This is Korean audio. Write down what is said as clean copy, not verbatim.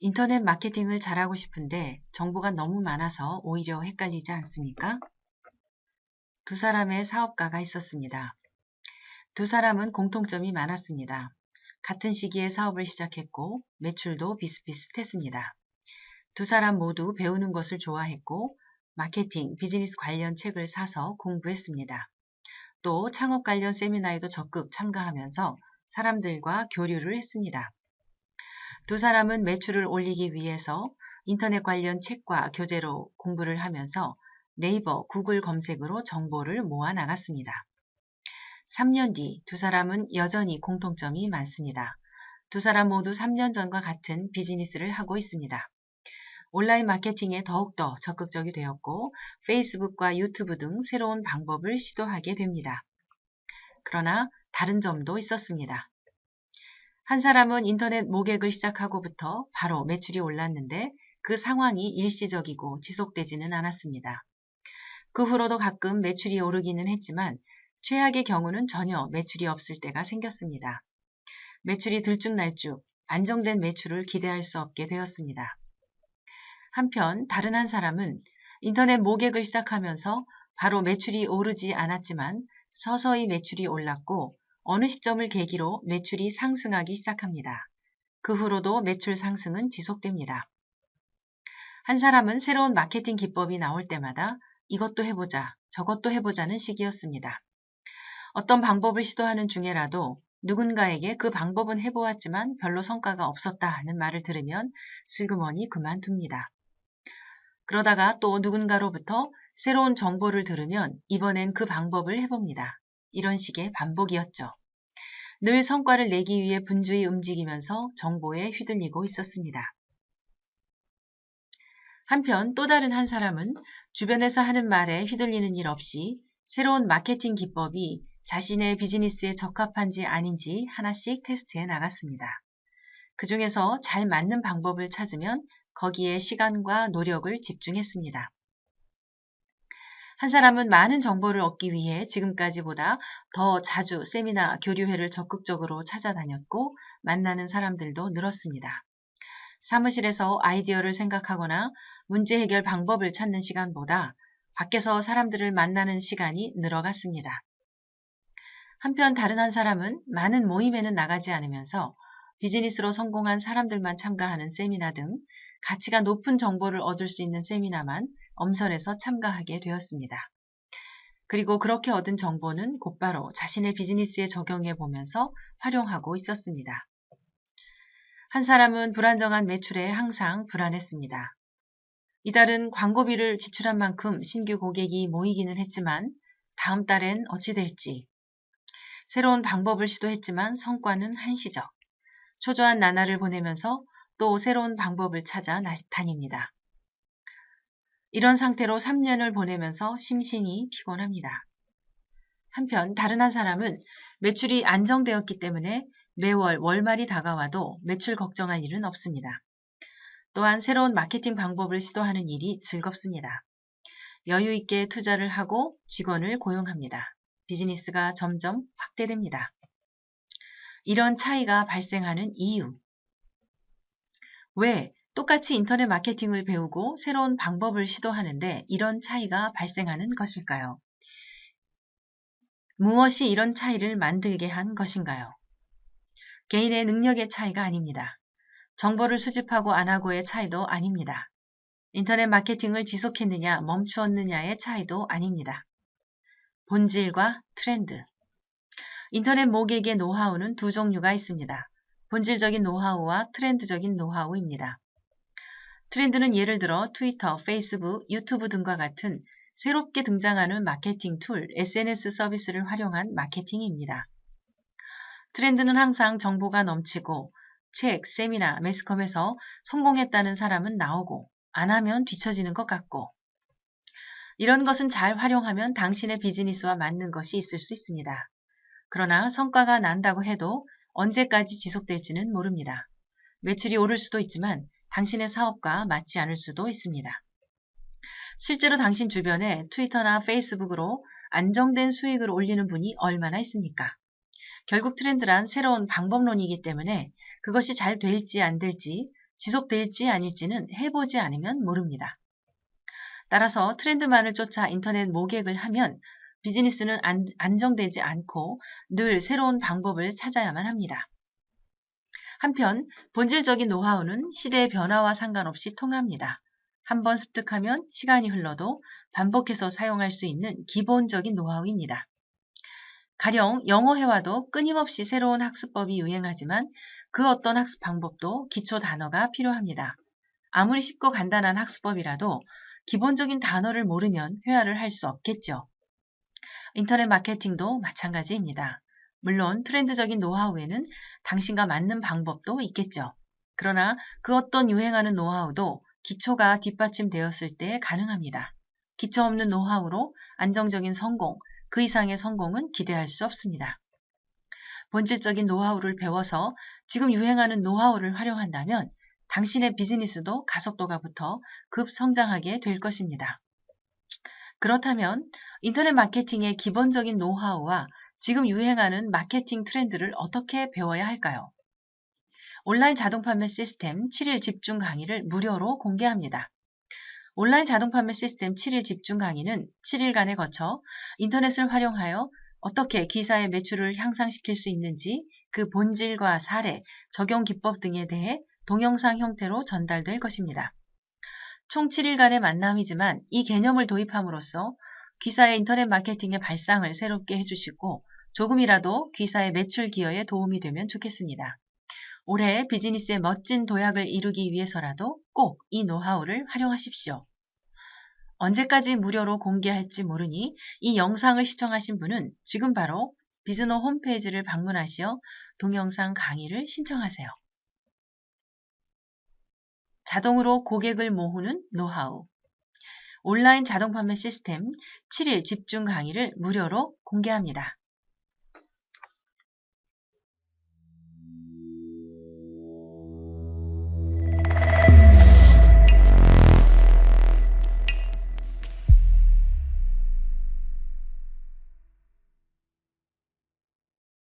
인터넷 마케팅을 잘하고 싶은데 정보가 너무 많아서 오히려 헷갈리지 않습니까? 두 사람의 사업가가 있었습니다. 두 사람은 공통점이 많았습니다. 같은 시기에 사업을 시작했고 매출도 비슷비슷했습니다. 두 사람 모두 배우는 것을 좋아했고 마케팅, 비즈니스 관련 책을 사서 공부했습니다. 또 창업 관련 세미나에도 적극 참가하면서 사람들과 교류를 했습니다. 두 사람은 매출을 올리기 위해서 인터넷 관련 책과 교재로 공부를 하면서 네이버, 구글 검색으로 정보를 모아 나갔습니다. 3년 뒤 두 사람은 여전히 공통점이 많습니다. 두 사람 모두 3년 전과 같은 비즈니스를 하고 있습니다. 온라인 마케팅에 더욱더 적극적이 되었고 페이스북과 유튜브 등 새로운 방법을 시도하게 됩니다. 그러나 다른 점도 있었습니다. 한 사람은 인터넷 모객을 시작하고부터 바로 매출이 올랐는데 그 상황이 일시적이고 지속되지는 않았습니다. 그 후로도 가끔 매출이 오르기는 했지만 최악의 경우는 전혀 매출이 없을 때가 생겼습니다. 매출이 들쭉날쭉 안정된 매출을 기대할 수 없게 되었습니다. 한편 다른 한 사람은 인터넷 모객을 시작하면서 바로 매출이 오르지 않았지만 서서히 매출이 올랐고 어느 시점을 계기로 매출이 상승하기 시작합니다. 그 후로도 매출 상승은 지속됩니다. 한 사람은 새로운 마케팅 기법이 나올 때마다 이것도 해보자, 저것도 해보자는 식이었습니다. 어떤 방법을 시도하는 중에라도 누군가에게 그 방법은 해보았지만 별로 성과가 없었다는 말을 들으면 슬그머니 그만둡니다. 그러다가 또 누군가로부터 새로운 정보를 들으면 이번엔 그 방법을 해봅니다. 이런 식의 반복이었죠. 늘 성과를 내기 위해 분주히 움직이면서 정보에 휘둘리고 있었습니다. 한편 또 다른 한 사람은 주변에서 하는 말에 휘둘리는 일 없이 새로운 마케팅 기법이 자신의 비즈니스에 적합한지 아닌지 하나씩 테스트해 나갔습니다. 그 중에서 잘 맞는 방법을 찾으면 거기에 시간과 노력을 집중했습니다. 한 사람은 많은 정보를 얻기 위해 지금까지보다 더 자주 세미나, 교류회를 적극적으로 찾아다녔고 만나는 사람들도 늘었습니다. 사무실에서 아이디어를 생각하거나 문제 해결 방법을 찾는 시간보다 밖에서 사람들을 만나는 시간이 늘어갔습니다. 한편 다른 한 사람은 많은 모임에는 나가지 않으면서 비즈니스로 성공한 사람들만 참가하는 세미나 등 가치가 높은 정보를 얻을 수 있는 세미나만 엄선해서 참가하게 되었습니다. 그리고 그렇게 얻은 정보는 곧바로 자신의 비즈니스에 적용해 보면서 활용하고 있었습니다. 한 사람은 불안정한 매출에 항상 불안했습니다. 이달은 광고비를 지출한 만큼 신규 고객이 모이기는 했지만 다음 달엔 어찌 될지, 새로운 방법을 시도했지만 성과는 한시적, 초조한 나날을 보내면서 또 새로운 방법을 찾아 다닙니다. 이런 상태로 3년을 보내면서 심신이 피곤합니다. 한편 다른 한 사람은 매출이 안정되었기 때문에 매월 월말이 다가와도 매출 걱정할 일은 없습니다. 또한 새로운 마케팅 방법을 시도하는 일이 즐겁습니다. 여유 있게 투자를 하고 직원을 고용합니다. 비즈니스가 점점 확대됩니다. 이런 차이가 발생하는 이유. 왜 똑같이 인터넷 마케팅을 배우고 새로운 방법을 시도하는데 이런 차이가 발생하는 것일까요? 무엇이 이런 차이를 만들게 한 것인가요? 개인의 능력의 차이가 아닙니다. 정보를 수집하고 안 하고의 차이도 아닙니다. 인터넷 마케팅을 지속했느냐 멈추었느냐의 차이도 아닙니다. 본질과 트렌드. 인터넷 모객의 노하우는 두 종류가 있습니다. 본질적인 노하우와 트렌드적인 노하우입니다. 트렌드는 예를 들어 트위터, 페이스북, 유튜브 등과 같은 새롭게 등장하는 마케팅 툴, SNS 서비스를 활용한 마케팅입니다. 트렌드는 항상 정보가 넘치고 책, 세미나, 매스컴에서 성공했다는 사람은 나오고 안 하면 뒤처지는 것 같고 이런 것은 잘 활용하면 당신의 비즈니스와 맞는 것이 있을 수 있습니다. 그러나 성과가 난다고 해도 언제까지 지속될지는 모릅니다. 매출이 오를 수도 있지만 당신의 사업과 맞지 않을 수도 있습니다. 실제로 당신 주변에 트위터나 페이스북으로 안정된 수익을 올리는 분이 얼마나 있습니까? 결국 트렌드란 새로운 방법론이기 때문에 그것이 잘 될지 안 될지 지속될지 아닐지는 해보지 않으면 모릅니다. 따라서 트렌드만을 쫓아 인터넷 모객을 하면 비즈니스는 안정되지 않고 늘 새로운 방법을 찾아야만 합니다. 한편 본질적인 노하우는 시대의 변화와 상관없이 통합니다. 한번 습득하면 시간이 흘러도 반복해서 사용할 수 있는 기본적인 노하우입니다. 가령 영어 회화도 끊임없이 새로운 학습법이 유행하지만 그 어떤 학습 방법도 기초 단어가 필요합니다. 아무리 쉽고 간단한 학습법이라도 기본적인 단어를 모르면 회화를 할 수 없겠죠. 인터넷 마케팅도 마찬가지입니다. 물론 트렌드적인 노하우에는 당신과 맞는 방법도 있겠죠. 그러나 그 어떤 유행하는 노하우도 기초가 뒷받침되었을 때 가능합니다. 기초 없는 노하우로 안정적인 성공, 그 이상의 성공은 기대할 수 없습니다. 본질적인 노하우를 배워서 지금 유행하는 노하우를 활용한다면 당신의 비즈니스도 가속도가 붙어 급성장하게 될 것입니다. 그렇다면 인터넷 마케팅의 기본적인 노하우와 지금 유행하는 마케팅 트렌드를 어떻게 배워야 할까요? 온라인 자동 판매 시스템 7일 집중 강의를 무료로 공개합니다. 온라인 자동 판매 시스템 7일 집중 강의는 7일간에 거쳐 인터넷을 활용하여 어떻게 기사의 매출을 향상시킬 수 있는지 그 본질과 사례, 적용 기법 등에 대해 동영상 형태로 전달될 것입니다. 총 7일간의 만남이지만 이 개념을 도입함으로써 귀사의 인터넷 마케팅의 발상을 새롭게 해주시고 조금이라도 귀사의 매출 기여에 도움이 되면 좋겠습니다. 올해 비즈니스의 멋진 도약을 이루기 위해서라도 꼭 이 노하우를 활용하십시오. 언제까지 무료로 공개할지 모르니 이 영상을 시청하신 분은 지금 바로 비즈노 홈페이지를 방문하시어 동영상 강의를 신청하세요. 자동으로 고객을 모으는 노하우. 온라인 자동 판매 시스템 7일 집중 강의를 무료로 공개합니다.